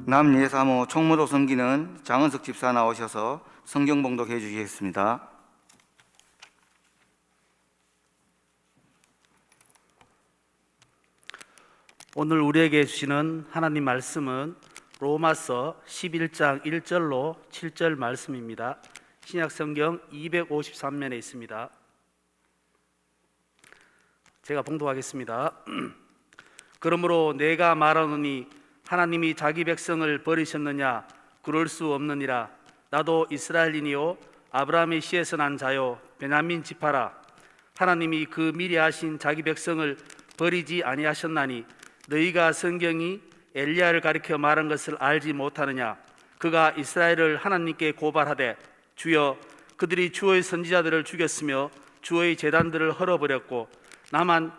남예사모 총무로 섬기는 장은석 집사 나오셔서 성경 봉독해 주시겠습니다. 오늘 우리에게 주시는 하나님 말씀은 로마서 11장 1절로 7절 말씀입니다. 신약성경 253면에 있습니다. 제가 봉독하겠습니다. 그러므로 내가 말하노니 하나님이 자기 백성을 버리셨느냐? 그럴 수 없느니라. 나도 이스라엘인이요 아브라함의 씨에서 난 자요 베냐민 지파라. 하나님이 그 미리 하신 자기 백성을 버리지 아니하셨나니 너희가 성경이 엘리야를 가리켜 말한 것을 알지 못하느냐? 그가 이스라엘을 하나님께 고발하되 주여 그들이 주의 선지자들을 죽였으며 주의 제단들을 헐어버렸고 나만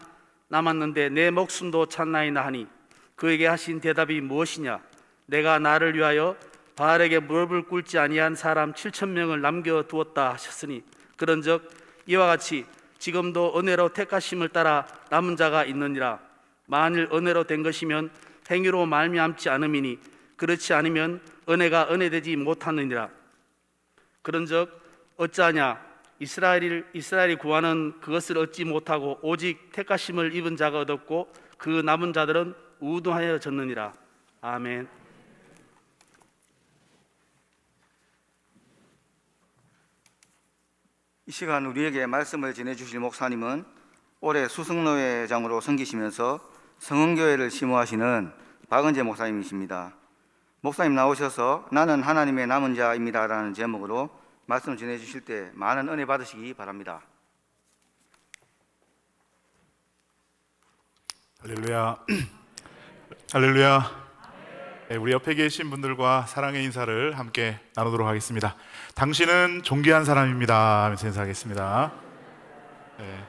남았는데 내 목숨도 찾나이나 하니 그에게 하신 대답이 무엇이냐? 내가 나를 위하여 바알에게 무릎을 꿇지 아니한 사람 7,000명을 남겨두었다 하셨으니 그런즉 이와 같이 지금도 은혜로 택하심을 따라 남은 자가 있느니라. 만일 은혜로 된 것이면 행위로 말미암지 않음이니 그렇지 않으면 은혜가 은혜되지 못하느니라. 그런즉 어찌하냐? 이스라엘이 구하는 그것을 얻지 못하고 오직 택하심을 입은 자가 얻었고 그 남은 자들은 우둔하여졌느니라. 아멘. 이 시간 우리에게 말씀을 전해주실 목사님은 올해 수성노회장으로 섬기시면서 성흥교회를 심호하시는 박은재 목사님이십니다. 목사님 나오셔서 나는 하나님의 남은 자입니다 라는 제목으로 말씀을 전해주실 때 많은 은혜 받으시기 바랍니다. 할렐루야. 할렐루야. 네, 우리 옆에 계신 분들과 사랑의 인사를 함께 나누도록 하겠습니다. 당신은 존귀한 사람입니다 하면서 인사하겠습니다. 네,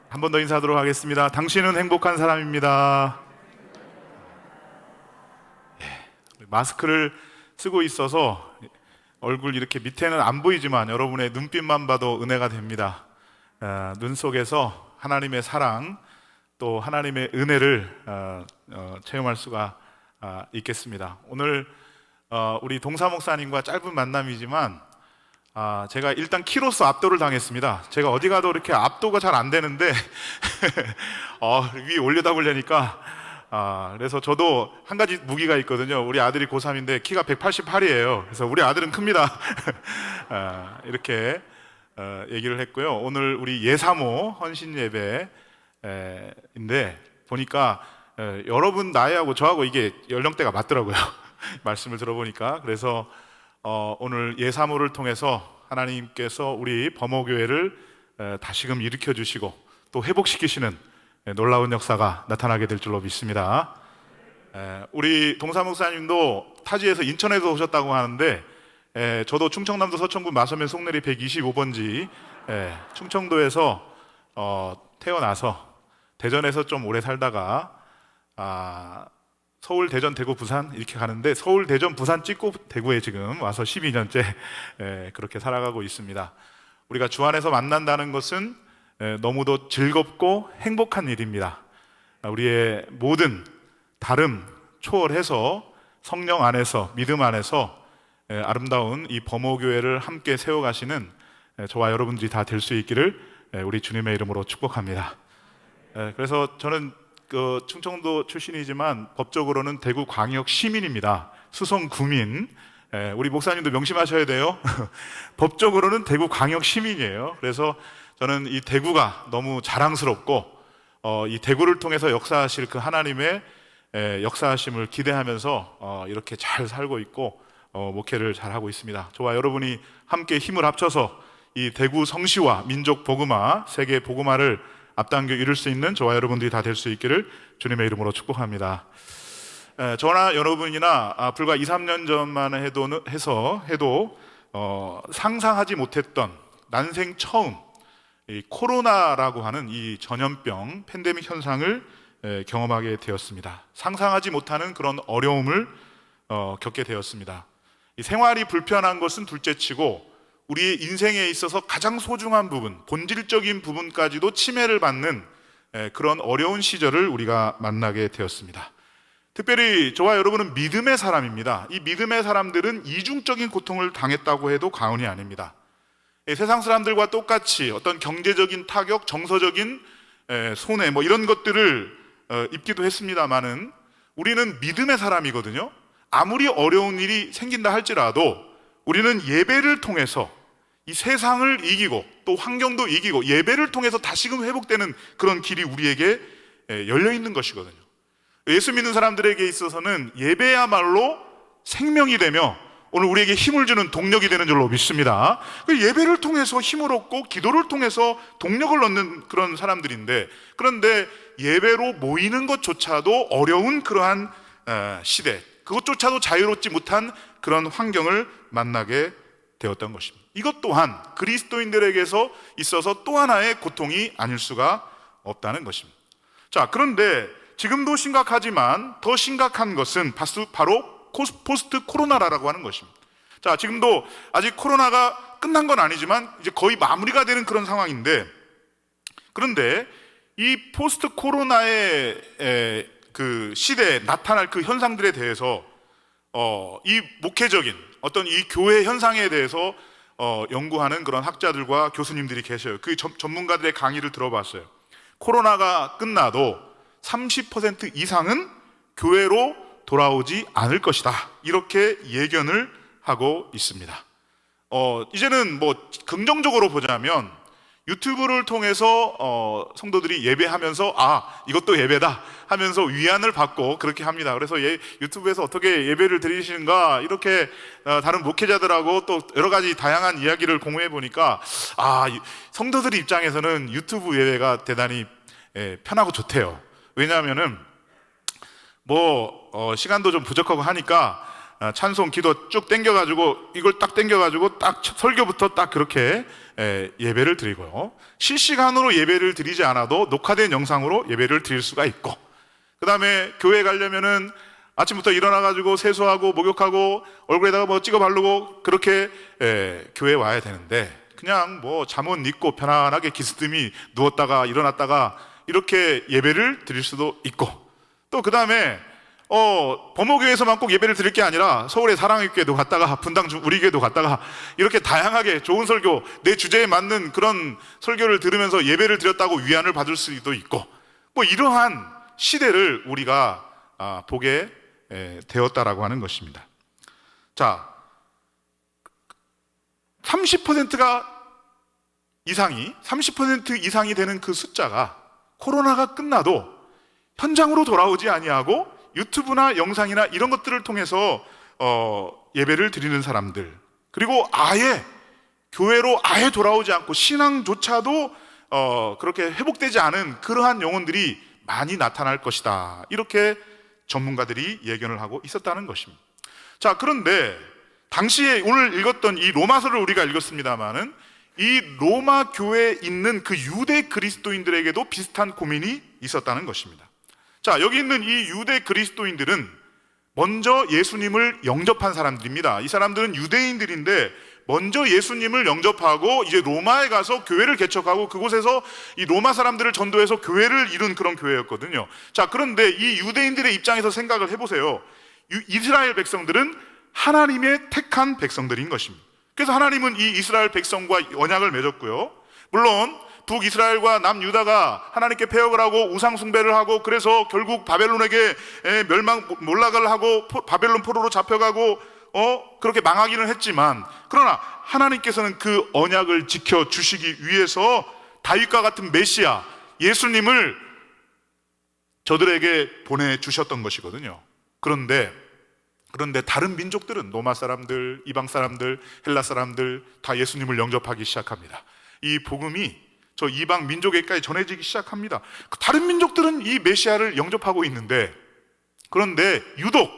한 번 더 인사하도록 하겠습니다. 당신은 행복한 사람입니다. 네, 마스크를 쓰고 있어서 얼굴 이렇게 밑에는 안 보이지만 여러분의 눈빛만 봐도 은혜가 됩니다. 눈 속에서 하나님의 사랑 또 하나님의 은혜를 체험할 수가 있겠습니다. 오늘 우리 동사 목사님과 짧은 만남이지만 제가 일단 키로수 압도를 당했습니다. 제가 어디 가도 이렇게 압도가 잘 안 되는데 위에 올려다보려니까 그래서 저도 한 가지 무기가 있거든요. 우리 아들이 고3인데 키가 188이에요. 그래서 우리 아들은 큽니다. 이렇게 얘기를 했고요. 오늘 우리 예사모 헌신 예배인데 보니까 여러분 나이하고 저하고 이게 연령대가 맞더라고요. 말씀을 들어보니까. 그래서 오늘 예사모를 통해서 하나님께서 우리 범호교회를 다시금 일으켜 주시고 또 회복시키시는 놀라운 역사가 나타나게 될 줄로 믿습니다. 우리 동사 목사님도 타지에서 인천에서 오셨다고 하는데 저도 충청남도 서천군 마서면 송내리 125번지 충청도에서 태어나서 대전에서 좀 오래 살다가 서울, 대전, 대구, 부산 이렇게 가는데 서울, 대전, 부산 찍고 대구에 지금 와서 12년째 그렇게 살아가고 있습니다. 우리가 주 안에서 만난다는 것은 너무도 즐겁고 행복한 일입니다. 우리의 모든 다름 초월해서 성령 안에서 믿음 안에서 아름다운 이 범호교회를 함께 세워가시는 저와 여러분들이 다 될 수 있기를 우리 주님의 이름으로 축복합니다. 그래서 저는 충청도 출신이지만 법적으로는 대구 광역 시민입니다. 수성구민. 우리 목사님도 명심하셔야 돼요. 법적으로는 대구 광역 시민이에요. 그래서 저는 이 대구가 너무 자랑스럽고 이 대구를 통해서 역사하실 그 하나님의 역사하심을 기대하면서 이렇게 잘 살고 있고 목회를 잘 하고 있습니다. 저와 여러분이 함께 힘을 합쳐서 이 대구 성시와 민족 복음화, 세계 복음화를 앞당겨 이룰 수 있는 저와 여러분들이 다 될 수 있기를 주님의 이름으로 축복합니다. 저나 여러분이나 불과 2, 3년 전만 해도 상상하지 못했던 난생 처음 이 코로나라고 하는 이 전염병 팬데믹 현상을 경험하게 되었습니다. 상상하지 못하는 그런 어려움을 겪게 되었습니다. 이 생활이 불편한 것은 둘째치고 우리의 인생에 있어서 가장 소중한 부분, 본질적인 부분까지도 침해를 받는 그런 어려운 시절을 우리가 만나게 되었습니다. 특별히 저와 여러분은 믿음의 사람입니다. 이 믿음의 사람들은 이중적인 고통을 당했다고 해도 과언이 아닙니다. 세상 사람들과 똑같이 어떤 경제적인 타격, 정서적인 손해 뭐 이런 것들을 입기도 했습니다만은 우리는 믿음의 사람이거든요. 아무리 어려운 일이 생긴다 할지라도 우리는 예배를 통해서 이 세상을 이기고 또 환경도 이기고 예배를 통해서 다시금 회복되는 그런 길이 우리에게 열려 있는 것이거든요. 예수 믿는 사람들에게 있어서는 예배야말로 생명이 되며 오늘 우리에게 힘을 주는 동력이 되는 줄로 믿습니다. 예배를 통해서 힘을 얻고 기도를 통해서 동력을 얻는 그런 사람들인데, 그런데 예배로 모이는 것조차도 어려운 그러한 시대, 그것조차도 자유롭지 못한 그런 환경을 만나게 되었던 것입니다. 이것 또한 그리스도인들에게서 있어서 또 하나의 고통이 아닐 수가 없다는 것입니다. 자, 그런데 지금도 심각하지만 더 심각한 것은 바로 포스트 코로나라고 하는 것입니다. 자, 지금도 아직 코로나가 끝난 건 아니지만 이제 거의 마무리가 되는 그런 상황인데, 그런데 이 포스트 코로나의 그 시대에 나타날 그 현상들에 대해서 이 목회적인 어떤 이 교회 현상에 대해서 연구하는 그런 학자들과 교수님들이 계셔요. 그 전문가들의 강의를 들어봤어요. 코로나가 끝나도 30% 이상은 교회로 돌아오지 않을 것이다, 이렇게 예견을 하고 있습니다. 이제는 뭐 긍정적으로 보자면 유튜브를 통해서 성도들이 예배하면서 이것도 예배다 하면서 위안을 받고 그렇게 합니다. 그래서 유튜브에서 어떻게 예배를 드리시는가 이렇게 다른 목회자들하고 또 여러 가지 다양한 이야기를 공유해 보니까 성도들 입장에서는 유튜브 예배가 대단히 편하고 좋대요. 왜냐하면은 시간도 좀 부족하고 하니까 찬송, 기도 쭉 땡겨가지고 이걸 딱 땡겨가지고 딱 설교부터 딱 그렇게 예배를 드리고요. 실시간으로 예배를 드리지 않아도 녹화된 영상으로 예배를 드릴 수가 있고, 그 다음에 교회 가려면은 아침부터 일어나가지고 세수하고 목욕하고 얼굴에다가 뭐 찍어 바르고 그렇게 교회에 와야 되는데, 그냥 잠옷 입고 편안하게 기스듬히 누웠다가 일어났다가 이렇게 예배를 드릴 수도 있고, 또 그 다음에 범호교회에서만 꼭 예배를 드릴 게 아니라 서울의 사랑의교회도 갔다가 분당 우리교회도 갔다가 이렇게 다양하게 좋은 설교, 내 주제에 맞는 그런 설교를 들으면서 예배를 드렸다고 위안을 받을 수도 있고, 이러한 시대를 우리가 보게 되었다라고 하는 것입니다. 자, 30% 이상이 되는 그 숫자가 코로나가 끝나도 현장으로 돌아오지 아니하고 유튜브나 영상이나 이런 것들을 통해서 예배를 드리는 사람들, 그리고 아예 교회로 아예 돌아오지 않고 신앙조차도 그렇게 회복되지 않은 그러한 영혼들이 많이 나타날 것이다, 이렇게 전문가들이 예견을 하고 있었다는 것입니다. 자, 그런데 당시에 오늘 읽었던 이 로마서를 우리가 읽었습니다마는 이 로마 교회에 있는 그 유대 그리스도인들에게도 비슷한 고민이 있었다는 것입니다. 자, 여기 있는 이 유대 그리스도인들은 먼저 예수님을 영접한 사람들입니다. 이 사람들은 유대인들인데 먼저 예수님을 영접하고 이제 로마에 가서 교회를 개척하고 그곳에서 이 로마 사람들을 전도해서 교회를 이룬 그런 교회였거든요. 자, 그런데 이 유대인들의 입장에서 생각을 해보세요. 이스라엘 백성들은 하나님의 택한 백성들인 것입니다. 그래서 하나님은 이 이스라엘 백성과 언약을 맺었고요. 물론 북이스라엘과 남유다가 하나님께 패역을 하고 우상 숭배를 하고 그래서 결국 바벨론에게 몰락을 하고 바벨론 포로로 잡혀가고 그렇게 망하기는 했지만, 그러나 하나님께서는 그 언약을 지켜주시기 위해서 다윗과 같은 메시아 예수님을 저들에게 보내주셨던 것이거든요. 그런데 다른 민족들은 로마 사람들, 이방 사람들, 헬라 사람들 다 예수님을 영접하기 시작합니다. 이 복음이 저 이방 민족에까지 전해지기 시작합니다. 다른 민족들은 이 메시아를 영접하고 있는데, 그런데 유독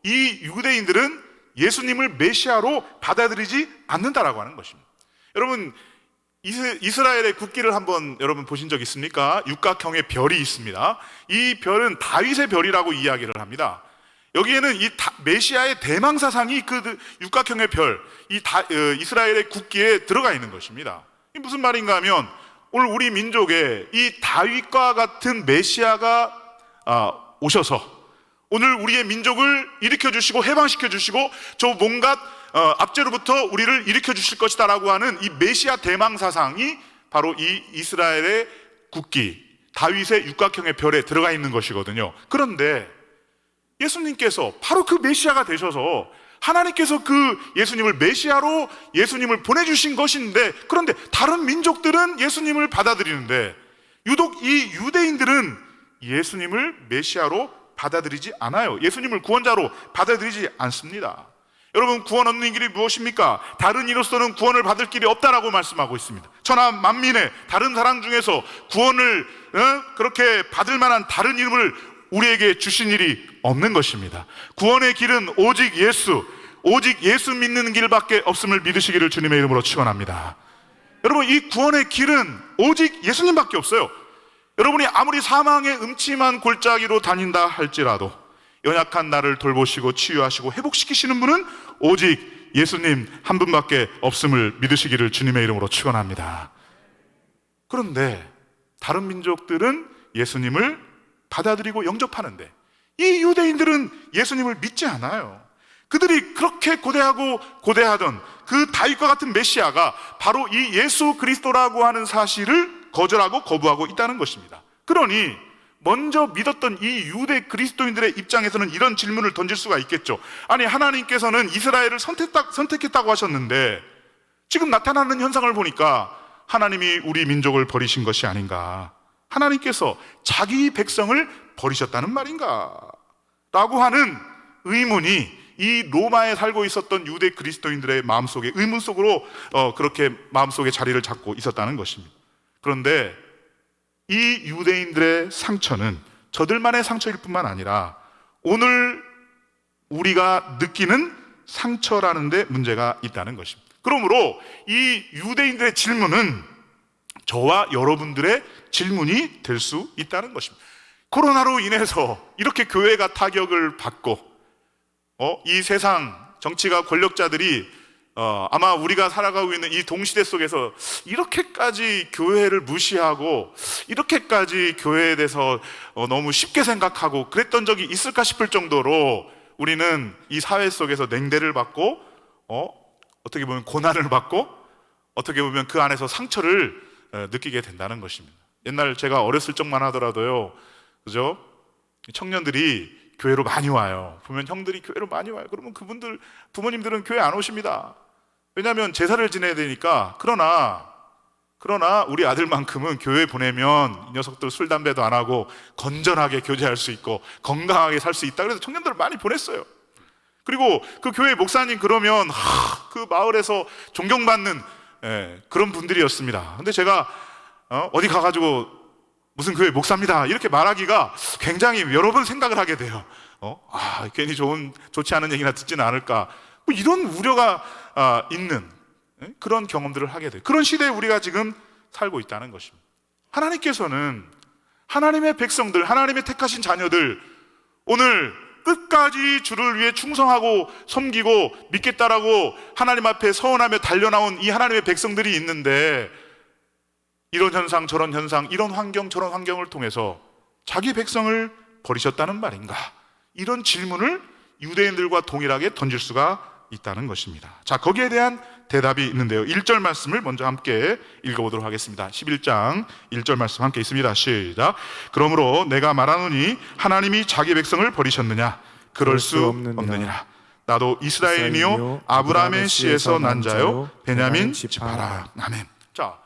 이 유대인들은 예수님을 메시아로 받아들이지 않는다라고 하는 것입니다. 여러분, 이스라엘의 국기를 한번 여러분 보신 적 있습니까? 육각형의 별이 있습니다. 이 별은 다윗의 별이라고 이야기를 합니다. 여기에는 이 메시아의 대망 사상이 그 육각형의 별, 이스라엘의 국기에 들어가 있는 것입니다. 이 무슨 말인가 하면 오늘 우리 민족에 이 다윗과 같은 메시아가 오셔서 오늘 우리의 민족을 일으켜 주시고 해방시켜 주시고 저 뭔가 압제로부터 우리를 일으켜 주실 것이다 라고 하는 이 메시아 대망 사상이 바로 이 이스라엘의 국기, 다윗의 육각형의 별에 들어가 있는 것이거든요. 그런데 예수님께서 바로 그 메시아가 되셔서 하나님께서 그 예수님을 메시아로 예수님을 보내주신 것인데, 그런데 다른 민족들은 예수님을 받아들이는데 유독 이 유대인들은 예수님을 메시아로 받아들이지 않아요. 예수님을 구원자로 받아들이지 않습니다. 여러분, 구원 얻는 길이 무엇입니까? 다른 이로서는 구원을 받을 길이 없다라고 말씀하고 있습니다. 천하 만민의 다른 사람 중에서 구원을 그렇게 받을 만한 다른 이름을 우리에게 주신 일이 없는 것입니다. 구원의 길은 오직 예수 믿는 길밖에 없음을 믿으시기를 주님의 이름으로 축원합니다. 여러분, 이 구원의 길은 오직 예수님밖에 없어요. 여러분이 아무리 사망의 음침한 골짜기로 다닌다 할지라도 연약한 나를 돌보시고 치유하시고 회복시키시는 분은 오직 예수님 한 분밖에 없음을 믿으시기를 주님의 이름으로 축원합니다. 그런데 다른 민족들은 예수님을 받아들이고 영접하는데 이 유대인들은 예수님을 믿지 않아요. 그들이 그렇게 고대하던 그 다윗과 같은 메시아가 바로 이 예수 그리스도라고 하는 사실을 거절하고 거부하고 있다는 것입니다. 그러니 먼저 믿었던 이 유대 그리스도인들의 입장에서는 이런 질문을 던질 수가 있겠죠. 아니, 하나님께서는 이스라엘을 선택했다고 하셨는데 지금 나타나는 현상을 보니까 하나님이 우리 민족을 버리신 것이 아닌가, 하나님께서 자기 백성을 버리셨다는 말인가 라고 하는 의문이 이 로마에 살고 있었던 유대 그리스도인들의 마음속에 의문 속으로 그렇게 마음속에 자리를 잡고 있었다는 것입니다. 그런데 이 유대인들의 상처는 저들만의 상처일 뿐만 아니라 오늘 우리가 느끼는 상처라는 데 문제가 있다는 것입니다. 그러므로 이 유대인들의 질문은 저와 여러분들의 질문이 될 수 있다는 것입니다. 코로나로 인해서 이렇게 교회가 타격을 받고 이 세상 정치가 권력자들이 아마 우리가 살아가고 있는 이 동시대 속에서 이렇게까지 교회를 무시하고 이렇게까지 교회에 대해서 너무 쉽게 생각하고 그랬던 적이 있을까 싶을 정도로 우리는 이 사회 속에서 냉대를 받고 어떻게 보면 고난을 받고 어떻게 보면 그 안에서 상처를 느끼게 된다는 것입니다. 옛날 제가 어렸을 적만 하더라도요, 그죠? 청년들이 교회로 많이 와요. 보면 형들이 교회로 많이 와요. 그러면 그분들 부모님들은 교회 안 오십니다. 왜냐하면 제사를 지내야 되니까. 그러나 우리 아들만큼은 교회 보내면 이 녀석들 술 담배도 안 하고 건전하게 교제할 수 있고 건강하게 살 수 있다. 그래서 청년들을 많이 보냈어요. 그리고 그 교회 목사님 그러면 그 마을에서 존경받는 그런 분들이었습니다. 근데 제가 어디 가가지고 무슨 교회 목사입니다 이렇게 말하기가 굉장히 여러 번 생각을 하게 돼요. 괜히 좋지 않은 얘기나 듣지는 않을까, 뭐 이런 우려가 있는 그런 경험들을 하게 돼요. 그런 시대에 우리가 지금 살고 있다는 것입니다. 하나님께서는 하나님의 백성들, 하나님의 택하신 자녀들, 오늘 끝까지 주를 위해 충성하고 섬기고 믿겠다라고 하나님 앞에 서원하며 달려나온 이 하나님의 백성들이 있는데, 이런 현상 저런 현상, 이런 환경 저런 환경을 통해서 자기 백성을 버리셨다는 말인가, 이런 질문을 유대인들과 동일하게 던질 수가 있다는 것입니다. 자, 거기에 대한 대답이 있는데요, 1절 말씀을 먼저 함께 읽어보도록 하겠습니다. 11장 1절 말씀 함께 있습니다. 시작. 그러므로 내가 말하노니 하나님이 자기 백성을 버리셨느냐? 그럴 수 없느니라. 나도 이스라엘이요 아브라함의 씨에서 난 자요 베냐민 지파라. 아멘. 자,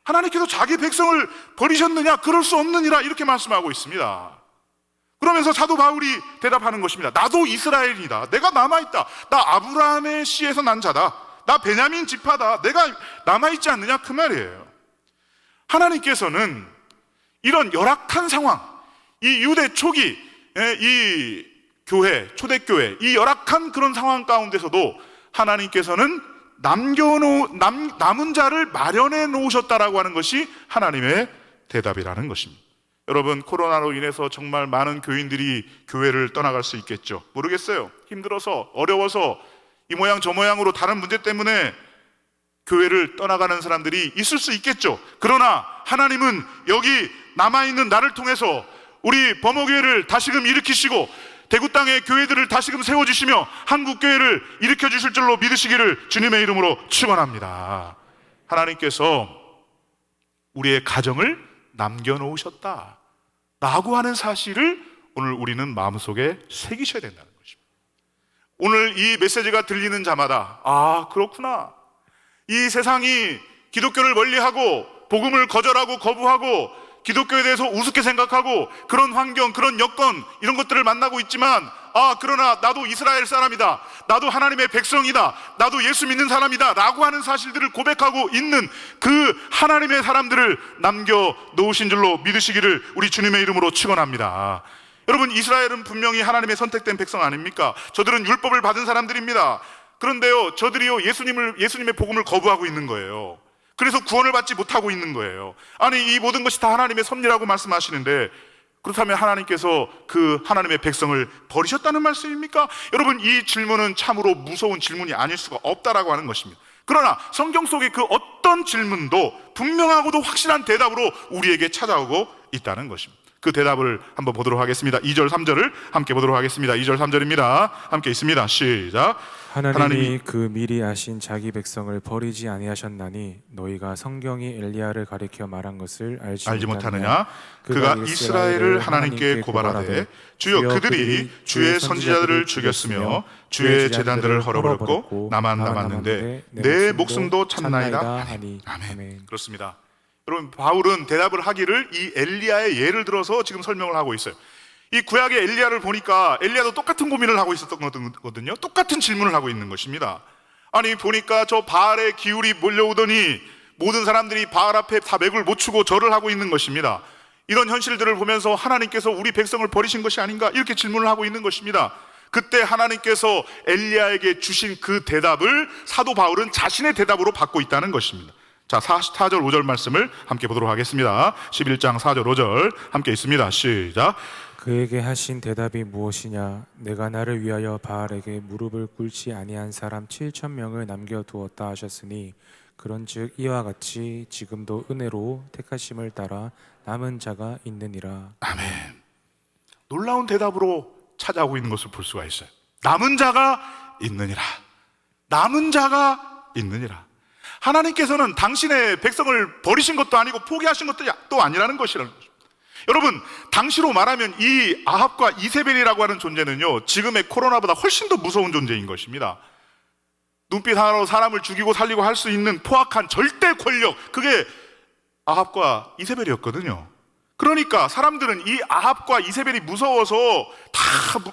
하나님께서 자기 백성을 버리셨느냐? 그럴 수 없느니라, 이렇게 말씀하고 있습니다. 그러면서 사도 바울이 대답하는 것입니다. 나도 이스라엘이다. 내가 남아있다. 나 아브라함의 씨에서 난 자다. 나 베냐민 지파다. 내가 남아있지 않느냐, 그 말이에요. 하나님께서는 이런 열악한 상황, 이 유대 초기 이 교회, 초대교회, 이 열악한 그런 상황 가운데서도 하나님께서는 남은 자를 마련해 놓으셨다라고 하는 것이 하나님의 대답이라는 것입니다. 여러분, 코로나로 인해서 정말 많은 교인들이 교회를 떠나갈 수 있겠죠. 모르겠어요. 힘들어서, 어려워서, 이 모양 저 모양으로 다른 문제 때문에 교회를 떠나가는 사람들이 있을 수 있겠죠. 그러나 하나님은 여기 남아있는 나를 통해서 우리 범어교회를 다시금 일으키시고 대구 땅의 교회들을 다시금 세워주시며 한국 교회를 일으켜 주실 줄로 믿으시기를 주님의 이름으로 축원합니다. 하나님께서 우리의 가정을 남겨놓으셨다 라고 하는 사실을 오늘 우리는 마음속에 새기셔야 된다는 것입니다. 오늘 이 메시지가 들리는 자마다 아, 그렇구나, 이 세상이 기독교를 멀리하고 복음을 거절하고 거부하고 기독교에 대해서 우습게 생각하고 그런 환경, 그런 여건, 이런 것들을 만나고 있지만 그러나 나도 이스라엘 사람이다, 나도 하나님의 백성이다, 나도 예수 믿는 사람이다 라고 하는 사실들을 고백하고 있는 그 하나님의 사람들을 남겨놓으신 줄로 믿으시기를 우리 주님의 이름으로 축원합니다. 여러분, 이스라엘은 분명히 하나님의 선택된 백성 아닙니까? 저들은 율법을 받은 사람들입니다. 그런데요, 저들이요 예수님의 복음을 거부하고 있는 거예요. 그래서 구원을 받지 못하고 있는 거예요. 아니, 이 모든 것이 다 하나님의 섭리라고 말씀하시는데, 그렇다면 하나님께서 그 하나님의 백성을 버리셨다는 말씀입니까? 여러분, 이 질문은 참으로 무서운 질문이 아닐 수가 없다라고 하는 것입니다. 그러나 성경 속의 그 어떤 질문도 분명하고도 확실한 대답으로 우리에게 찾아오고 있다는 것입니다. 그 대답을 한번 보도록 하겠습니다. 2절 3절을 함께 보도록 하겠습니다. 2절 3절입니다. 함께 있습니다. 시작. 하나님이 그 미리 아신 자기 백성을 버리지 아니하셨나니 너희가 성경이 엘리야를 가리켜 말한 것을 알지 못하느냐? 그가 이스라엘을 하나님께 고발하되 주여 그들이 주의 선지자들을 죽였으며 주의 제단들을 헐어버렸고 나만 남았는데 내 목숨도 찾나이다. 아멘. 그렇습니다. 여러분, 바울은 대답을 하기를 이 엘리야의 예를 들어서 지금 설명을 하고 있어요. 이 구약의 엘리야를 보니까 엘리야도 똑같은 고민을 하고 있었던 거거든요. 똑같은 질문을 하고 있는 것입니다. 아니, 보니까 저 바알의 기울이 몰려오더니 모든 사람들이 바알 앞에 다 맥을 못 추고 절을 하고 있는 것입니다. 이런 현실들을 보면서 하나님께서 우리 백성을 버리신 것이 아닌가, 이렇게 질문을 하고 있는 것입니다. 그때 하나님께서 엘리야에게 주신 그 대답을 사도 바울은 자신의 대답으로 받고 있다는 것입니다. 자, 4절 5절 말씀을 함께 보도록 하겠습니다. 11장 4절 5절 함께 있습니다. 시작. 그에게 하신 대답이 무엇이냐? 내가 나를 위하여 바알에게 무릎을 꿇지 아니한 사람 7,000명을 남겨두었다 하셨으니 그런즉 이와 같이 지금도 은혜로 택하심을 따라 남은 자가 있느니라. 아멘. 놀라운 대답으로 찾아오고 있는 것을 볼 수가 있어요. 남은 자가 있느니라. 남은 자가 있느니라. 하나님께서는 당신의 백성을 버리신 것도 아니고 포기하신 것도 또 아니라는 것이라는 것입니다. 여러분, 당시로 말하면 이 아합과 이세벨이라고 하는 존재는요, 지금의 코로나보다 훨씬 더 무서운 존재인 것입니다. 눈빛 하나로 사람을 죽이고 살리고 할 수 있는 포악한 절대 권력, 그게 아합과 이세벨이었거든요. 그러니까 사람들은 이 아합과 이세벨이 무서워서 다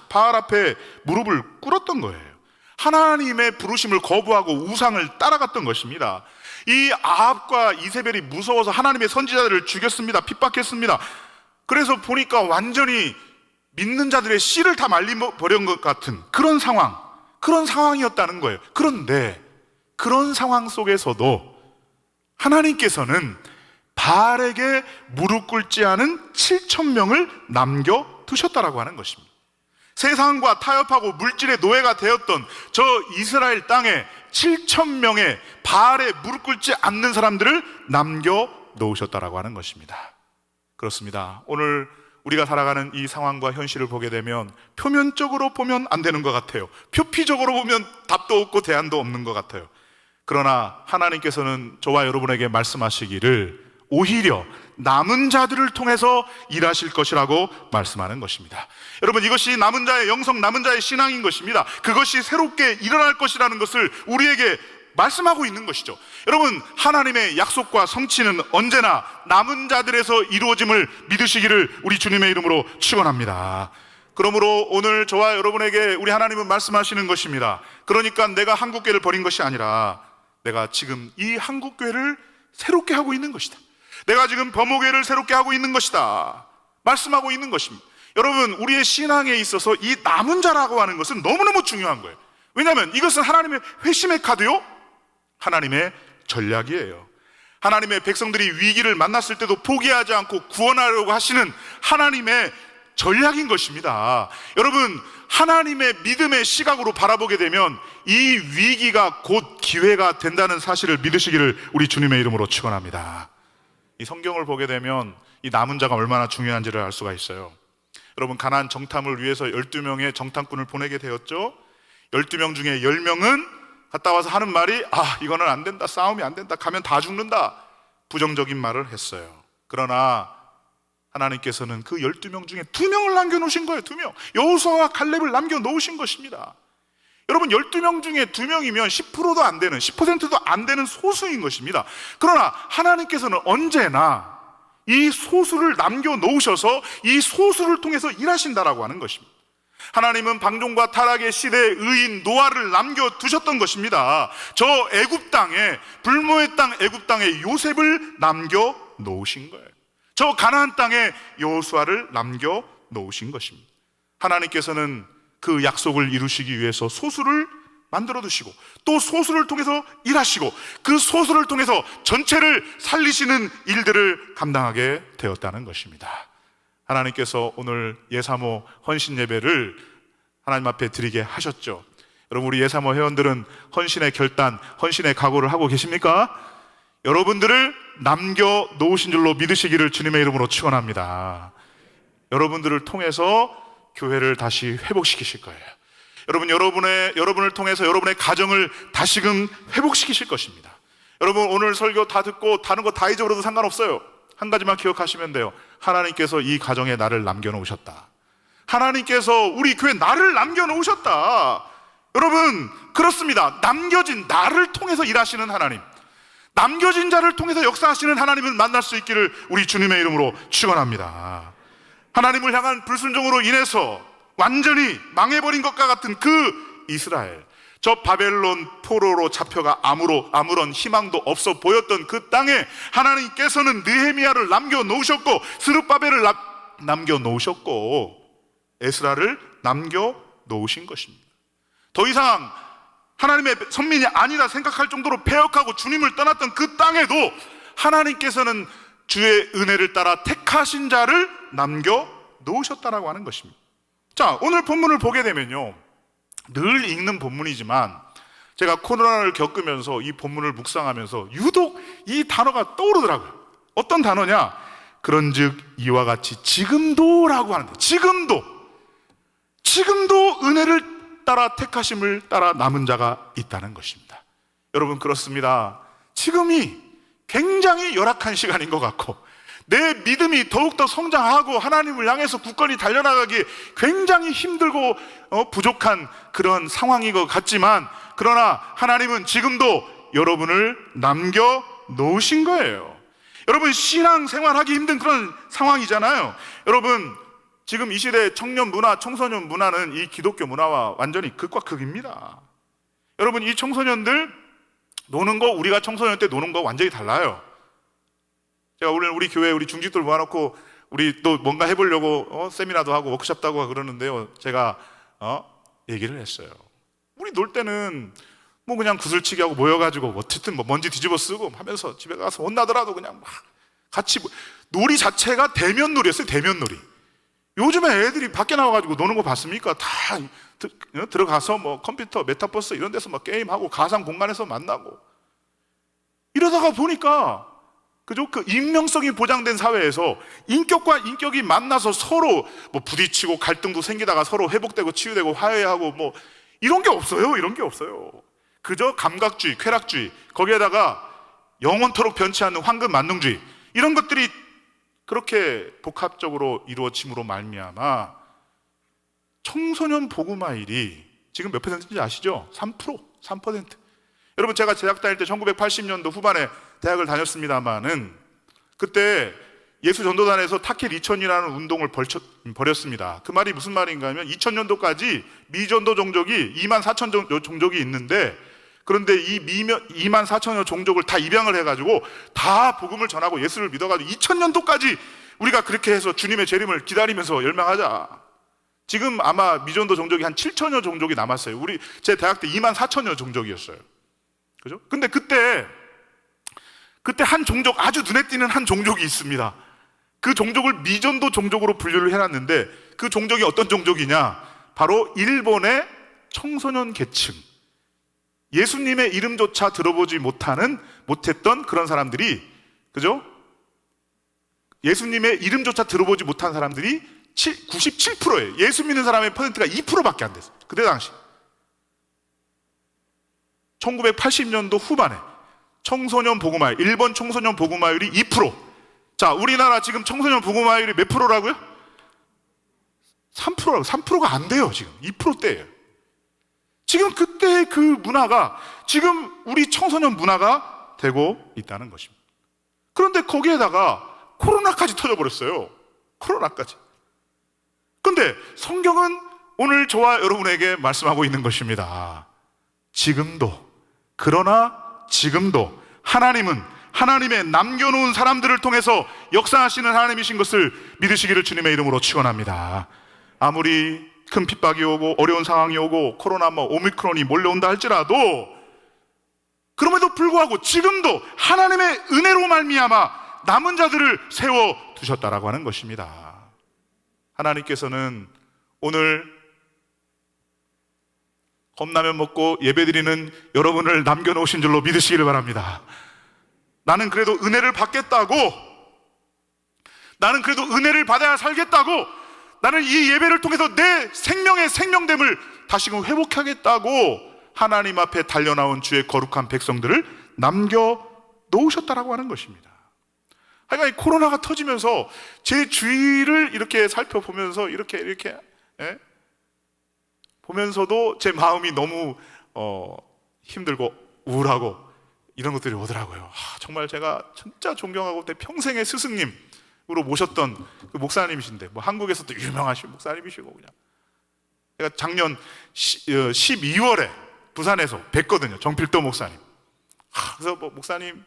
바알 앞에 무릎을 꿇었던 거예요. 하나님의 부르심을 거부하고 우상을 따라갔던 것입니다. 이 아합과 이세벨이 무서워서 하나님의 선지자들을 죽였습니다. 핍박했습니다. 그래서 보니까 완전히 믿는 자들의 씨를 다 말려버린 것 같은 그런 상황이었다는 거예요. 그런데 그런 상황 속에서도 하나님께서는 바알에게 무릎 꿇지 않은 7,000명을 남겨두셨다라고 하는 것입니다. 세상과 타협하고 물질의 노예가 되었던 저 이스라엘 땅에 7,000명의 바알에 무릎 꿇지 않는 사람들을 남겨놓으셨다라고 하는 것입니다. 그렇습니다. 오늘 우리가 살아가는 이 상황과 현실을 보게 되면 표면적으로 보면 안 되는 것 같아요. 표피적으로 보면 답도 없고 대안도 없는 것 같아요. 그러나 하나님께서는 저와 여러분에게 말씀하시기를 오히려 남은 자들을 통해서 일하실 것이라고 말씀하는 것입니다. 여러분, 이것이 남은 자의 영성, 남은 자의 신앙인 것입니다. 그것이 새롭게 일어날 것이라는 것을 우리에게 말씀하고 있는 것이죠. 여러분, 하나님의 약속과 성취는 언제나 남은 자들에서 이루어짐을 믿으시기를 우리 주님의 이름으로 축원합니다. 그러므로 오늘 저와 여러분에게 우리 하나님은 말씀하시는 것입니다. 그러니까 내가 한국교회를 버린 것이 아니라 내가 지금 이 한국교회를 새롭게 하고 있는 것이다. 내가 지금 범호교회를 새롭게 하고 있는 것이다 말씀하고 있는 것입니다. 여러분, 우리의 신앙에 있어서 이 남은 자라고 하는 것은 너무너무 중요한 거예요. 왜냐하면 이것은 하나님의 회심의 카드요, 하나님의 전략이에요. 하나님의 백성들이 위기를 만났을 때도 포기하지 않고 구원하려고 하시는 하나님의 전략인 것입니다. 여러분, 하나님의 믿음의 시각으로 바라보게 되면 이 위기가 곧 기회가 된다는 사실을 믿으시기를 우리 주님의 이름으로 축원합니다. 이 성경을 보게 되면 이 남은 자가 얼마나 중요한지를 알 수가 있어요. 여러분, 가나안 정탐을 위해서 12명의 정탐꾼을 보내게 되었죠. 12명 중에 10명은 갔다 와서 하는 말이 이거는 안 된다, 싸움이 안 된다, 가면 다 죽는다, 부정적인 말을 했어요. 그러나 하나님께서는 그 12명 중에 2명을 남겨놓으신 거예요. 2명, 여호수아와 칼렙을 남겨놓으신 것입니다. 여러분, 12명 중에 2명이면 10%도 안 되는, 10%도 안 되는 소수인 것입니다. 그러나 하나님께서는 언제나 이 소수를 남겨놓으셔서 이 소수를 통해서 일하신다라고 하는 것입니다. 하나님은 방종과 타락의 시대의 의인 노아를 남겨두셨던 것입니다. 저 애굽 땅에, 불모의 땅 애굽 땅에 요셉을 남겨놓으신 거예요. 저 가나안 땅에 여호수아를 남겨놓으신 것입니다. 하나님께서는 그 약속을 이루시기 위해서 소수를 만들어 두시고, 또 소수를 통해서 일하시고, 그 소수를 통해서 전체를 살리시는 일들을 감당하게 되었다는 것입니다. 하나님께서 오늘 예사모 헌신 예배를 하나님 앞에 드리게 하셨죠. 여러분, 우리 예사모 회원들은 헌신의 결단, 헌신의 각오를 하고 계십니까? 여러분들을 남겨놓으신 줄로 믿으시기를 주님의 이름으로 축원합니다. 여러분들을 통해서 교회를 다시 회복시키실 거예요. 여러분을 통해서 여러분의 가정을 다시금 회복시키실 것입니다. 여러분, 오늘 설교 다 듣고 다른 거 다 잊어버려도 상관없어요. 한 가지만 기억하시면 돼요. 하나님께서 이 가정에 나를 남겨놓으셨다. 하나님께서 우리 교회에 나를 남겨놓으셨다. 여러분, 그렇습니다. 남겨진 나를 통해서 일하시는 하나님, 남겨진 자를 통해서 역사하시는 하나님을 만날 수 있기를 우리 주님의 이름으로 축원합니다. 하나님을 향한 불순종으로 인해서 완전히 망해버린 것과 같은 그 이스라엘, 저 바벨론 포로로 잡혀가 아무런 희망도 없어 보였던 그 땅에 하나님께서는 느헤미야를 남겨놓으셨고, 스룹바벨을 남겨놓으셨고, 에스라를 남겨놓으신 것입니다. 더 이상 하나님의 선민이 아니다 생각할 정도로 패역하고 주님을 떠났던 그 땅에도 하나님께서는 주의 은혜를 따라 택하신 자를 남겨놓으셨다라고 하는 것입니다. 자, 오늘 본문을 보게 되면요, 늘 읽는 본문이지만 제가 코로나를 겪으면서 이 본문을 묵상하면서 유독 이 단어가 떠오르더라고요. 어떤 단어냐? 그런즉 이와 같이 지금도라고 하는데, 지금도 은혜를 따라 택하심을 따라 남은 자가 있다는 것입니다. 여러분, 그렇습니다. 지금이 굉장히 열악한 시간인 것 같고, 내 믿음이 더욱더 성장하고 하나님을 향해서 굳건히 달려나가기 굉장히 힘들고 부족한 그런 상황인 것 같지만, 그러나 하나님은 지금도 여러분을 남겨놓으신 거예요. 여러분, 신앙생활하기 힘든 그런 상황이잖아요. 여러분, 지금 이 시대 청년 문화, 청소년 문화는 이 기독교 문화와 완전히 극과 극입니다. 여러분, 이 청소년들 노는 거, 우리가 청소년 때 노는 거 완전히 달라요. 제가 오늘 우리 교회 우리 중직들 모아놓고 우리 또 뭔가 해보려고 세미나도 하고 워크숍도 하고 그러는데요, 제가 얘기를 했어요. 우리 놀 때는 뭐 그냥 구슬치기 하고 모여가지고 어쨌든 뭐 먼지 뒤집어 쓰고 하면서 집에 가서 혼나더라도 그냥 막 같이, 놀이 자체가 대면놀이였어요. 대면놀이. 요즘에 애들이 밖에 나와가지고 노는 거 봤습니까? 다 들어가서 뭐 컴퓨터, 메타버스 이런 데서 막 게임하고 가상 공간에서 만나고 이러다가 보니까, 그죠? 그 익명성이 보장된 사회에서 인격과 인격이 만나서 서로 뭐 부딪히고 갈등도 생기다가 서로 회복되고 치유되고 화해하고 뭐 이런 게 없어요. 이런 게 없어요. 그저 감각주의, 쾌락주의, 거기에다가 영원토록 변치 않는 황금 만능주의, 이런 것들이 그렇게 복합적으로 이루어짐으로 말미암아 청소년 복음화일이 지금 몇 %인지 아시죠? 3%. 여러분, 제가 대학 다닐 때 1980년도 후반에 대학을 다녔습니다만은 그때 예수전도단에서 타켓 2000이라는 운동을 벌였습니다. 그 말이 무슨 말인가 하면 2000년도까지 미전도 종족이 24,000 종족이 있는데, 그런데 이 24,000여 종족을 다 입양을 해가지고 다 복음을 전하고 예수를 믿어가지고 2000년도까지 우리가 그렇게 해서 주님의 재림을 기다리면서 열망하자. 지금 아마 미전도 종족이 한 7,000여 종족이 남았어요. 제 대학 때 24,000여 종족이었어요. 그죠? 근데 그때 한 종족, 아주 눈에 띄는 한 종족이 있습니다. 그 종족을 미전도 종족으로 분류를 해놨는데, 그 종족이 어떤 종족이냐? 바로 일본의 청소년 계층, 예수님의 이름조차 들어보지 못했던 그런 사람들이, 그죠? 예수님의 이름조차 들어보지 못한 사람들이 97%예요. 예수 믿는 사람의 퍼센트가 2%밖에 안 됐어요. 그때 당시 1980년도 후반에 청소년 복음화율, 일본 청소년 복음화율이 2%. 자, 우리나라 지금 청소년 복음화율이 몇 프로라고요? 3%라고. 3%가 안 돼요. 지금 2%대예요. 지금 그때 그 문화가 지금 우리 청소년 문화가 되고 있다는 것입니다. 그런데 거기에다가 코로나까지 터져버렸어요. 코로나까지. 그런데 성경은 오늘 저와 여러분에게 말씀하고 있는 것입니다. 지금도, 그러나 지금도 하나님은 하나님의 남겨놓은 사람들을 통해서 역사하시는 하나님이신 것을 믿으시기를 주님의 이름으로 축원합니다. 아무리 큰 핍박이 오고 어려운 상황이 오고 코로나 오미크론이 몰려온다 할지라도 그럼에도 불구하고 지금도 하나님의 은혜로 말미암아 남은 자들을 세워 두셨다라고 하는 것입니다. 하나님께서는 오늘 컵라면 먹고 예배드리는 여러분을 남겨놓으신 줄로 믿으시기를 바랍니다. 나는 그래도 은혜를 받겠다고, 나는 그래도 은혜를 받아야 살겠다고, 나는 이 예배를 통해서 내 생명의 생명됨을 다시금 회복하겠다고 하나님 앞에 달려나온 주의 거룩한 백성들을 남겨놓으셨다라고 하는 것입니다. 하여간 이 코로나가 터지면서 제 주위를 이렇게 살펴보면서 이렇게 보면서도 제 마음이 너무 힘들고 우울하고 이런 것들이 오더라고요. 정말 제가 진짜 존경하고 내 평생의 스승님으로 모셨던 그 목사님이신데 한국에서도 유명하신 목사님이시고 그냥 제가 작년 12월에 부산에서 뵀거든요. 정필도 목사님. 그래서 목사님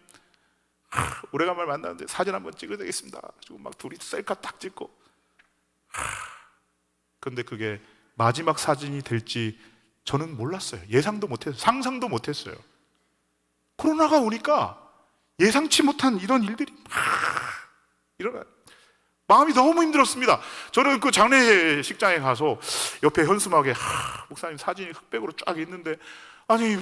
오래간만에 만났는데 사진 한번 찍어야 되겠습니다. 그리고 막 둘이 셀카 딱 찍고. 그런데 그게 마지막 사진이 될지 저는 몰랐어요. 예상도 못했어요. 상상도 못했어요. 코로나가 오니까 예상치 못한 이런 일들이 일어나요. 마음이 너무 힘들었습니다. 저는 그 장례식장에 가서 옆에 현수막에 목사님 사진이 흑백으로 쫙 있는데, 아니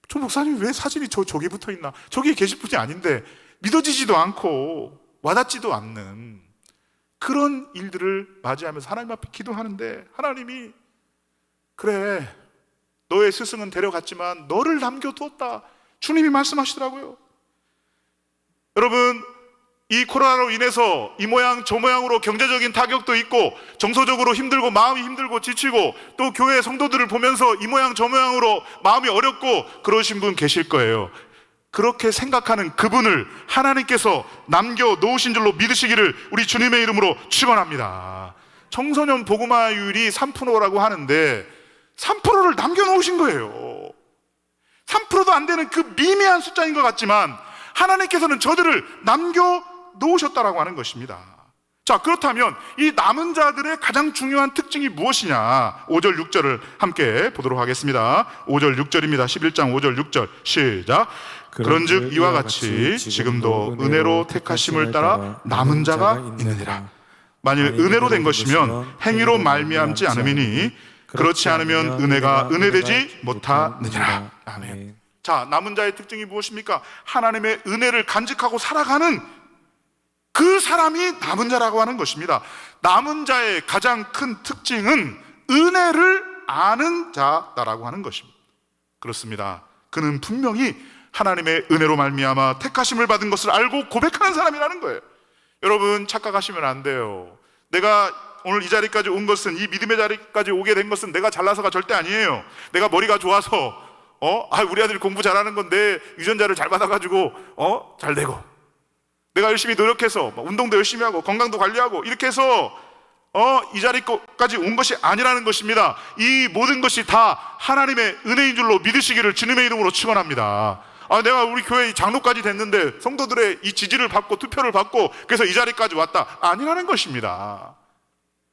저 목사님 왜 사진이 저기 붙어 있나? 저기 계실 분이 아닌데 믿어지지도 않고 와닿지도 않는 그런 일들을 맞이하면서 하나님 앞에 기도하는데, 하나님이 그래 너의 스승은 데려갔지만 너를 남겨두었다 주님이 말씀하시더라고요. 여러분, 이 코로나로 인해서 이 모양 저 모양으로 경제적인 타격도 있고 정서적으로 힘들고 마음이 힘들고 지치고 또 교회 성도들을 보면서 이 모양 저 모양으로 마음이 어렵고 그러신 분 계실 거예요. 그렇게 생각하는 그분을 하나님께서 남겨놓으신 줄로 믿으시기를 우리 주님의 이름으로 축원합니다. 청소년 복음화율이 3%라고 하는데 3%를 남겨놓으신 거예요. 3%도 안 되는 그 미미한 숫자인 것 같지만 하나님께서는 저들을 남겨놓으셨다라고 하는 것입니다. 자, 그렇다면 이 남은 자들의 가장 중요한 특징이 무엇이냐? 5절 6절을 함께 보도록 하겠습니다. 5절 6절입니다. 11장 5절 6절 시작. 그런즉 이와 같이 지금도 은혜로 택하심을 따라 남은 자가 있느니라. 만일 은혜로 된 것이면 행위로 말미암지 않음이니 그렇지 않으면 은혜가 은혜되지 못하느니라. 아멘. 자, 남은 자의 특징이 무엇입니까? 하나님의 은혜를 간직하고 살아가는 그 사람이 남은 자라고 하는 것입니다. 남은 자의 가장 큰 특징은 은혜를 아는 자다라고 하는 것입니다. 그렇습니다. 그는 분명히 하나님의 은혜로 말미암아 택하심을 받은 것을 알고 고백하는 사람이라는 거예요. 여러분, 착각하시면 안 돼요. 내가 오늘 이 자리까지 온 것은, 이 믿음의 자리까지 오게 된 것은 내가 잘나서가 절대 아니에요. 내가 머리가 좋아서 우리 아들이 공부 잘하는 건데 유전자를 잘 받아가지고 잘 되고, 내가 열심히 노력해서 운동도 열심히 하고 건강도 관리하고 이렇게 해서 이 자리까지 온 것이 아니라는 것입니다. 이 모든 것이 다 하나님의 은혜인 줄로 믿으시기를 주님의 이름으로 축원합니다. 내가 우리 교회 장로까지 됐는데 성도들의 이 지지를 받고 투표를 받고 그래서 이 자리까지 왔다, 아니라는 것입니다.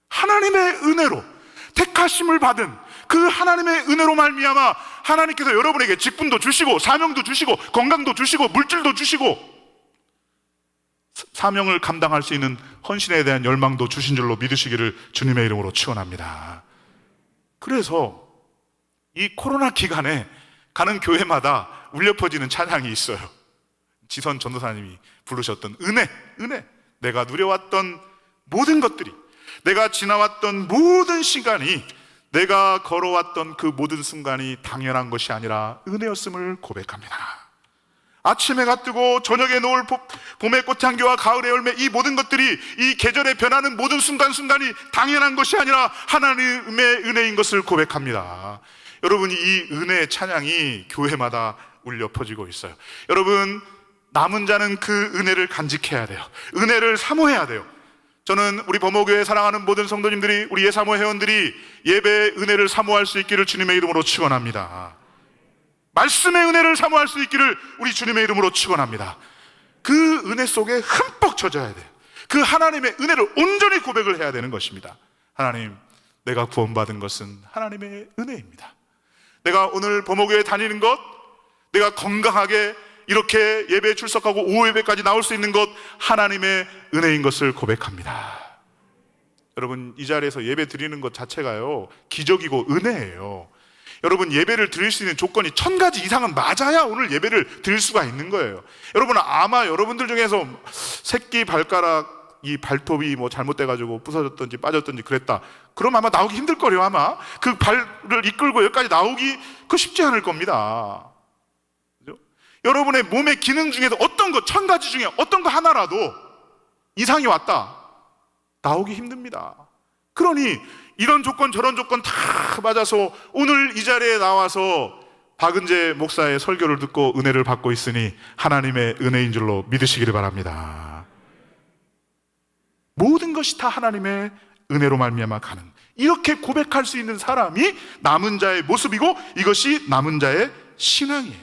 하나님의 은혜로 택하심을 받은 그 하나님의 은혜로 말미암아 하나님께서 여러분에게 직분도 주시고 사명도 주시고 건강도 주시고 물질도 주시고 사명을 감당할 수 있는 헌신에 대한 열망도 주신 줄로 믿으시기를 주님의 이름으로 축원합니다. 그래서 이 코로나 기간에 가는 교회마다 울려 퍼지는 찬양이 있어요. 지선 전도사님이 부르셨던 은혜, 내가 누려왔던 모든 것들이 내가 지나왔던 모든 시간이, 내가 걸어왔던 그 모든 순간이 당연한 것이 아니라 은혜였음을 고백합니다. 아침 해가 뜨고 저녁에 놓을 봄의 꽃향기와 가을의 열매, 이 모든 것들이 이 계절에 변하는 모든 순간순간이 당연한 것이 아니라 하나님의 은혜인 것을 고백합니다. 여러분, 이 은혜의 찬양이 교회마다 울려 퍼지고 있어요. 여러분, 남은 자는 그 은혜를 간직해야 돼요. 은혜를 사모해야 돼요. 저는 우리 범호교회 사랑하는 모든 성도님들이, 우리 예사모 회원들이 예배의 은혜를 사모할 수 있기를 주님의 이름으로 축원합니다. 말씀의 은혜를 사모할 수 있기를 우리 주님의 이름으로 축원합니다. 그 은혜 속에 흠뻑 젖어야 돼요. 그 하나님의 은혜를 온전히 고백을 해야 되는 것입니다. 하나님, 내가 구원받은 것은 하나님의 은혜입니다. 내가 오늘 범호교회 다니는 것, 내가 건강하게 이렇게 예배에 출석하고 오후 예배까지 나올 수 있는 것, 하나님의 은혜인 것을 고백합니다. 여러분, 이 자리에서 예배 드리는 것 자체가요, 기적이고 은혜예요. 여러분, 예배를 드릴 수 있는 조건이 1000가지 이상은 맞아야 오늘 예배를 드릴 수가 있는 거예요. 여러분, 아마 여러분들 중에서 새끼 발가락, 이 발톱이 뭐 잘못돼가지고 부서졌든지 빠졌든지 그랬다, 그럼 아마 나오기 힘들 거예요. 아마 그 발을 이끌고 여기까지 나오기 그 쉽지 않을 겁니다. 그죠? 여러분의 몸의 기능 중에서 어떤 거, 1000가지 중에 어떤 거 하나라도 이상이 왔다, 나오기 힘듭니다. 그러니 이런 조건 저런 조건 다 맞아서 오늘 이 자리에 나와서 박은재 목사의 설교를 듣고 은혜를 받고 있으니 하나님의 은혜인 줄로 믿으시기를 바랍니다. 모든 것이 다 하나님의 은혜로 말미암아 가는, 이렇게 고백할 수 있는 사람이 남은 자의 모습이고, 이것이 남은 자의 신앙이에요.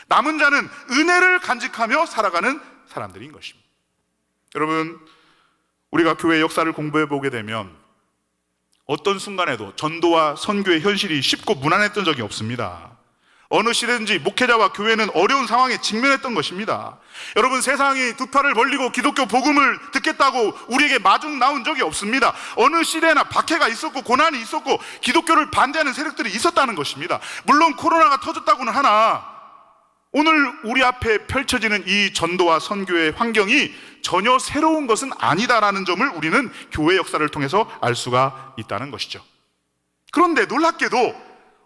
남은 자는 은혜를 간직하며 살아가는 사람들인 것입니다. 여러분, 우리가 교회 역사를 공부해 보게 되면 어떤 순간에도 전도와 선교의 현실이 쉽고 무난했던 적이 없습니다. 어느 시대든지 목회자와 교회는 어려운 상황에 직면했던 것입니다. 여러분, 세상이 두 팔을 벌리고 기독교 복음을 듣겠다고 우리에게 마중 나온 적이 없습니다. 어느 시대나 박해가 있었고 고난이 있었고 기독교를 반대하는 세력들이 있었다는 것입니다. 물론 코로나가 터졌다고는 하나, 오늘 우리 앞에 펼쳐지는 이 전도와 선교의 환경이 전혀 새로운 것은 아니다라는 점을 우리는 교회 역사를 통해서 알 수가 있다는 것이죠. 그런데 놀랍게도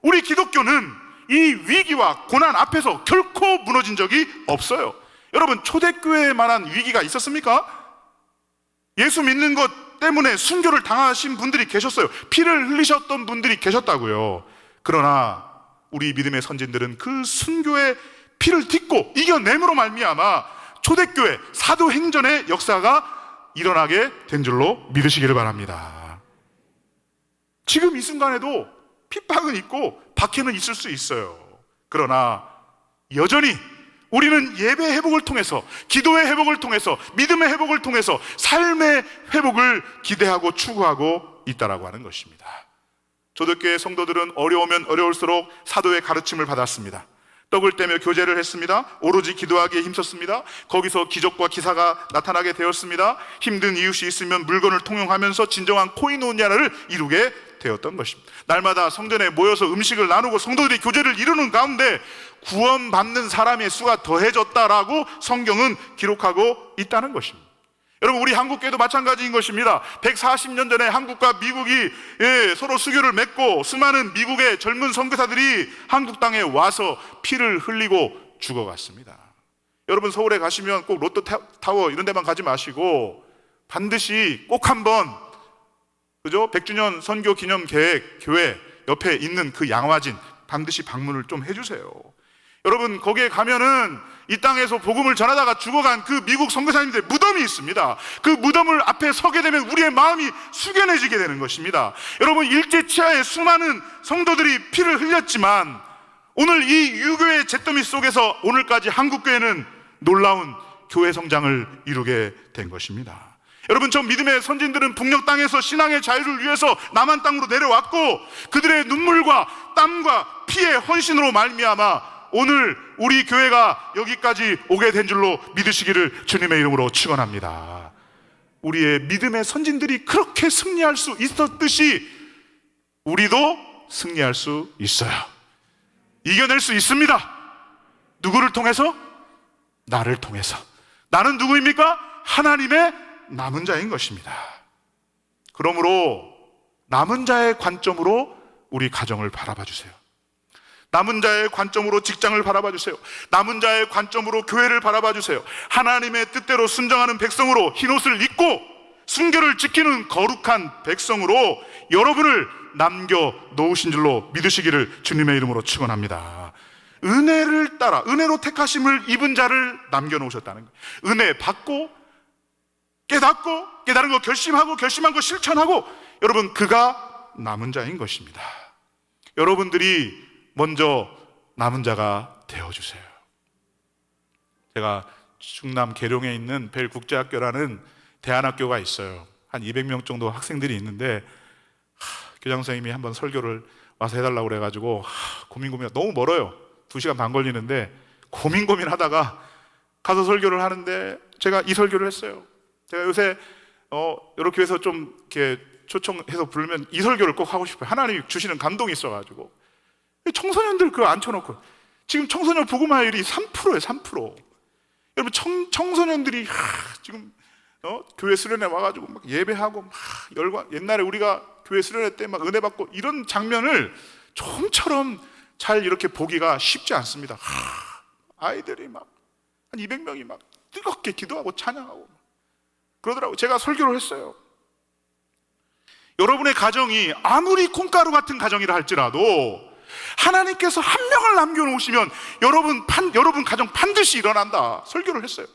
우리 기독교는 이 위기와 고난 앞에서 결코 무너진 적이 없어요. 여러분, 초대교회에 만한 위기가 있었습니까? 예수 믿는 것 때문에 순교를 당하신 분들이 계셨어요. 피를 흘리셨던 분들이 계셨다고요. 그러나 우리 믿음의 선진들은 그 순교의 피를 딛고 이겨냄으로 말미암아 초대교회 사도행전의 역사가 일어나게 된 줄로 믿으시기를 바랍니다. 지금 이 순간에도 핍박은 있고 박해는 있을 수 있어요. 그러나 여전히 우리는 예배 회복을 통해서, 기도의 회복을 통해서, 믿음의 회복을 통해서 삶의 회복을 기대하고 추구하고 있다라고 하는 것입니다. 초대교회 성도들은 어려우면 어려울수록 사도의 가르침을 받았습니다. 떡을 떼며 교제를 했습니다. 오로지 기도하기에 힘썼습니다. 거기서 기적과 기사가 나타나게 되었습니다. 힘든 이웃이 있으면 물건을 통용하면서 진정한 코이노니아를 이루게 되었던 것입니다. 날마다 성전에 모여서 음식을 나누고 성도들이 교제를 이루는 가운데 구원받는 사람의 수가 더해졌다라고 성경은 기록하고 있다는 것입니다. 여러분, 우리 한국교회도 마찬가지인 것입니다. 140년 전에 한국과 미국이 서로 수교를 맺고 수많은 미국의 젊은 선교사들이 한국 땅에 와서 피를 흘리고 죽어갔습니다. 여러분, 서울에 가시면 꼭 롯데타워 이런 데만 가지 마시고 반드시 꼭 한번, 그죠? 100주년 선교 기념 계획 교회 옆에 있는 그 양화진 반드시 방문을 좀 해주세요. 여러분, 거기에 가면은 이 땅에서 복음을 전하다가 죽어간 그 미국 선교사님들의 무덤이 있습니다. 그 무덤을 앞에 서게 되면 우리의 마음이 숙연해지게 되는 것입니다. 여러분, 일제치하에 수많은 성도들이 피를 흘렸지만 오늘 이 유교의 잿더미 속에서 오늘까지 한국교회는 놀라운 교회 성장을 이루게 된 것입니다. 여러분, 저 믿음의 선진들은 북녘 땅에서 신앙의 자유를 위해서 남한 땅으로 내려왔고 그들의 눈물과 땀과 피의 헌신으로 말미암아 오늘 우리 교회가 여기까지 오게 된 줄로 믿으시기를 주님의 이름으로 축원합니다. 우리의 믿음의 선진들이 그렇게 승리할 수 있었듯이 우리도 승리할 수 있어요. 이겨낼 수 있습니다. 누구를 통해서? 나를 통해서. 나는 누구입니까? 하나님의 남은 자인 것입니다. 그러므로 남은 자의 관점으로 우리 가정을 바라봐 주세요. 남은 자의 관점으로 직장을 바라봐 주세요. 남은 자의 관점으로 교회를 바라봐 주세요. 하나님의 뜻대로 순종하는 백성으로 흰옷을 입고 순결을 지키는 거룩한 백성으로 여러분을 남겨 놓으신 줄로 믿으시기를 주님의 이름으로 축원합니다. 은혜를 따라 은혜로 택하심을 입은 자를 남겨 놓으셨다는 거예요. 은혜 받고 깨닫고 깨달은 거 결심하고 결심한 거 실천하고 여러분 그가 남은 자인 것입니다. 여러분들이 먼저 남은 자가 되어주세요. 제가 충남 계룡에 있는 벨국제학교라는 대안학교가 있어요. 한 200명 정도 학생들이 있는데 교장 선생님이 한번 설교를 와서 해달라고 그래가지고 고민하다 너무 멀어요. 2시간 반 걸리는데 고민하다가 가서 설교를 하는데 제가 이 설교를 했어요. 제가 요새 여러 교회에서 좀 이렇게 초청해서 부르면 이 설교를 꼭 하고 싶어요. 하나님이 주시는 감동이 있어가지고. 청소년들 그거 앉혀놓고 지금 청소년 복음화율이 3%예요. 3%. 여러분 청소년들이 지금 교회 수련회 와가지고 막 예배하고 막 열광. 옛날에 우리가 교회 수련회 때 막 은혜 받고 이런 장면을 좀처럼 잘 이렇게 보기가 쉽지 않습니다. 아이들이 막 한 200명이 막 뜨겁게 기도하고 찬양하고 그러더라고요. 제가 설교를 했어요. 여러분의 가정이 아무리 콩가루 같은 가정이라 할지라도 하나님께서 한 명을 남겨놓으시면 여러분 가정 반드시 일어난다. 설교를 했어요.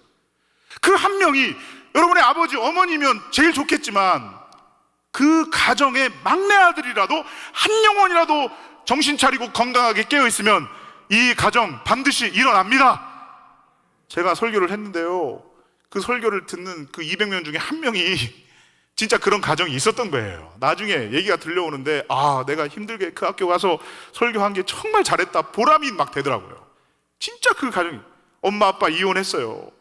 그 한 명이 여러분의 아버지, 어머니면 제일 좋겠지만 그 가정의 막내 아들이라도 한 영혼이라도 정신 차리고 건강하게 깨어있으면 이 가정 반드시 일어납니다. 제가 설교를 했는데요, 그 설교를 듣는 그 200명 중에 한 명이 진짜 그런 가정이 있었던 거예요. 나중에 얘기가 들려오는데 내가 힘들게 그 학교 가서 설교한 게 정말 잘했다 보람이 막 되더라고요. 진짜 그 가정이 엄마 아빠 이혼했어요.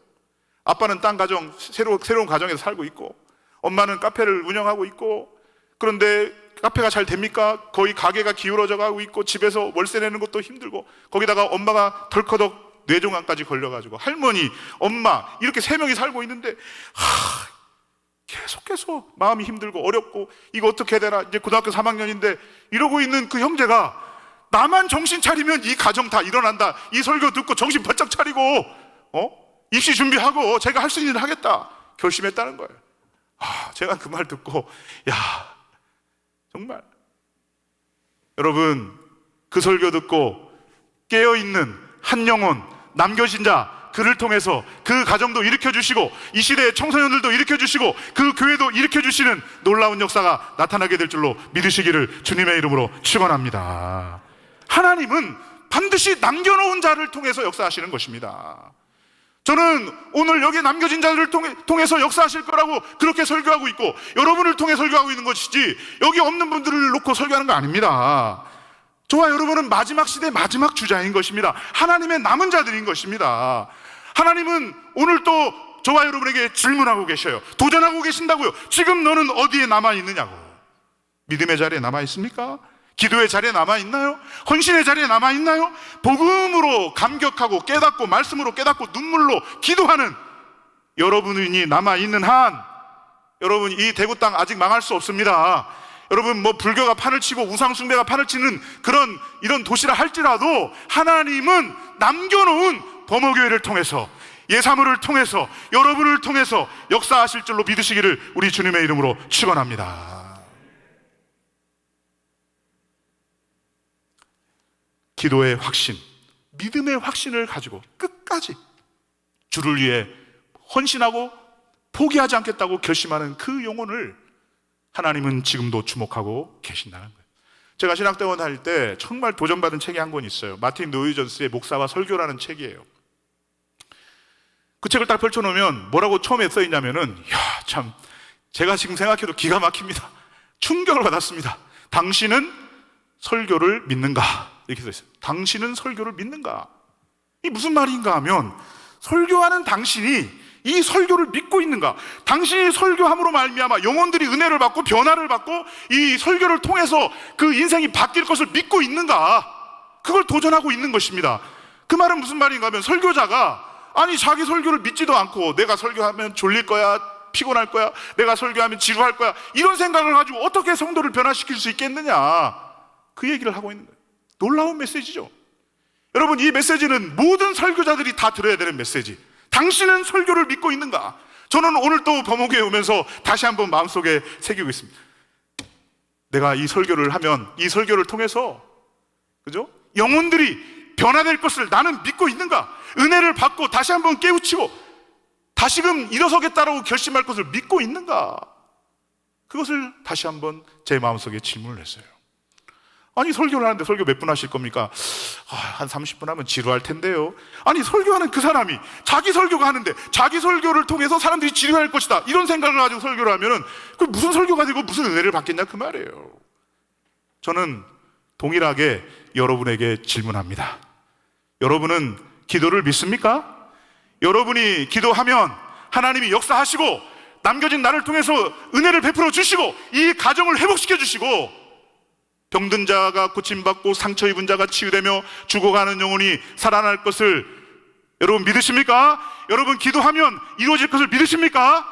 아빠는 딴 가정 새로운 가정에서 살고 있고 엄마는 카페를 운영하고 있고 그런데 카페가 잘 됩니까? 거의 가게가 기울어져 가고 있고 집에서 월세 내는 것도 힘들고 거기다가 엄마가 덜커덕 뇌종양까지 걸려가지고 할머니, 엄마 이렇게 3명이 살고 있는데 계속해서 마음이 힘들고 어렵고 이거 어떻게 해야 되나 이제 고등학교 3학년인데 이러고 있는 그 형제가 나만 정신 차리면 이 가정 다 일어난다. 이 설교 듣고 정신 바짝 차리고 입시 준비하고 제가 할 수 있는 일 하겠다 결심했다는 거예요. 제가 그 말 듣고 정말 여러분 그 설교 듣고 깨어있는 한 영혼 남겨진 자 그를 통해서 그 가정도 일으켜주시고 이 시대의 청소년들도 일으켜주시고 그 교회도 일으켜주시는 놀라운 역사가 나타나게 될 줄로 믿으시기를 주님의 이름으로 축원합니다. 하나님은 반드시 남겨놓은 자를 통해서 역사하시는 것입니다. 저는 오늘 여기에 남겨진 자들을 통해서 역사하실 거라고 그렇게 설교하고 있고 여러분을 통해 설교하고 있는 것이지 여기 없는 분들을 놓고 설교하는 거 아닙니다. 저와 여러분은 마지막 시대의 마지막 주자인 것입니다. 하나님의 남은 자들인 것입니다. 하나님은 오늘 또 저와 여러분에게 질문하고 계셔요. 도전하고 계신다고요. 지금 너는 어디에 남아있느냐고. 믿음의 자리에 남아있습니까? 기도의 자리에 남아있나요? 헌신의 자리에 남아있나요? 복음으로 감격하고 깨닫고 말씀으로 깨닫고 눈물로 기도하는 여러분이 남아있는 한 여러분 이 대구 땅 아직 망할 수 없습니다. 여러분 불교가 판을 치고 우상숭배가 판을 치는 이런 도시라 할지라도 하나님은 남겨놓은 범어교회를 통해서 예사물을 통해서 여러분을 통해서 역사하실 줄로 믿으시기를 우리 주님의 이름으로 축원합니다. 기도의 확신, 믿음의 확신을 가지고 끝까지 주를 위해 헌신하고 포기하지 않겠다고 결심하는 그 영혼을 하나님은 지금도 주목하고 계신다는 거예요. 제가 신학대원 할 때 정말 도전받은 책이 한 권 있어요. 마틴 노이전스의 목사와 설교라는 책이에요. 그 책을 딱 펼쳐놓으면 뭐라고 처음에 써있냐면은 참 제가 지금 생각해도 기가 막힙니다. 충격을 받았습니다. 당신은 설교를 믿는가? 이렇게 써있어요. 당신은 설교를 믿는가? 이게 무슨 말인가 하면 설교하는 당신이 이 설교를 믿고 있는가? 당신이 설교함으로 말미암아 영혼들이 은혜를 받고 변화를 받고 이 설교를 통해서 그 인생이 바뀔 것을 믿고 있는가? 그걸 도전하고 있는 것입니다. 그 말은 무슨 말인가 하면 설교자가 자기 설교를 믿지도 않고 내가 설교하면 졸릴 거야, 피곤할 거야, 내가 설교하면 지루할 거야, 이런 생각을 가지고 어떻게 성도를 변화시킬 수 있겠느냐, 그 얘기를 하고 있는 거예요. 놀라운 메시지죠. 여러분, 이 메시지는 모든 설교자들이 다 들어야 되는 메시지. 당신은 설교를 믿고 있는가? 저는 오늘 또 범옥에 오면서 다시 한번 마음속에 새기고 있습니다. 내가 이 설교를 하면 이 설교를 통해서, 그죠? 영혼들이 변화될 것을 나는 믿고 있는가? 은혜를 받고 다시 한번 깨우치고 다시금 일어서겠다라고 결심할 것을 믿고 있는가? 그것을 다시 한번 제 마음속에 질문을 했어요. 아니, 설교를 하는데 설교 몇 분 하실 겁니까? 한 30분 하면 지루할 텐데요. 아니, 설교하는 그 사람이 자기 설교가 하는데 자기 설교를 통해서 사람들이 지루할 것이다, 이런 생각을 가지고 설교를 하면은 그 무슨 설교가 되고 무슨 은혜를 받겠냐, 그 말이에요. 저는 동일하게 여러분에게 질문합니다. 여러분은 기도를 믿습니까? 여러분이 기도하면 하나님이 역사하시고 남겨진 나를 통해서 은혜를 베풀어 주시고 이 가정을 회복시켜 주시고 병든 자가 고침받고 상처 입은 자가 치유되며 죽어가는 영혼이 살아날 것을 여러분 믿으십니까? 여러분 기도하면 이루어질 것을 믿으십니까?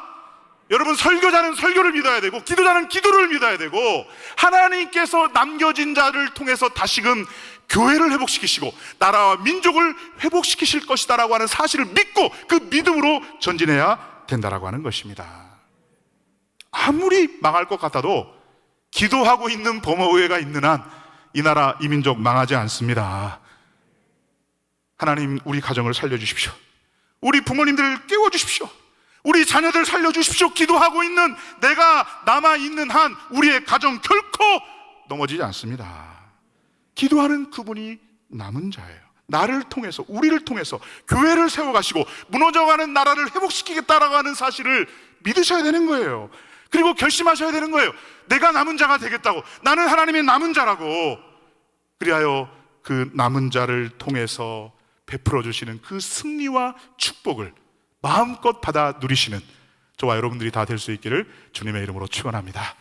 여러분, 설교자는 설교를 믿어야 되고 기도자는 기도를 믿어야 되고 하나님께서 남겨진 자를 통해서 다시금 교회를 회복시키시고 나라와 민족을 회복시키실 것이다라고 하는 사실을 믿고 그 믿음으로 전진해야 된다라고 하는 것입니다. 아무리 망할 것 같아도 기도하고 있는 범어의회가 있는 한 이 나라, 이 민족 망하지 않습니다. 하나님, 우리 가정을 살려주십시오. 우리 부모님들을 깨워주십시오. 우리 자녀들 살려주십시오. 기도하고 있는 내가 남아있는 한 우리의 가정 결코 넘어지지 않습니다. 기도하는 그분이 남은 자예요. 나를 통해서, 우리를 통해서 교회를 세워가시고 무너져가는 나라를 회복시키겠다라고 하는 사실을 믿으셔야 되는 거예요. 그리고 결심하셔야 되는 거예요. 내가 남은 자가 되겠다고, 나는 하나님의 남은 자라고. 그리하여 그 남은 자를 통해서 베풀어 주시는 그 승리와 축복을 마음껏 받아 누리시는 저와 여러분들이 다 될 수 있기를 주님의 이름으로 축원합니다.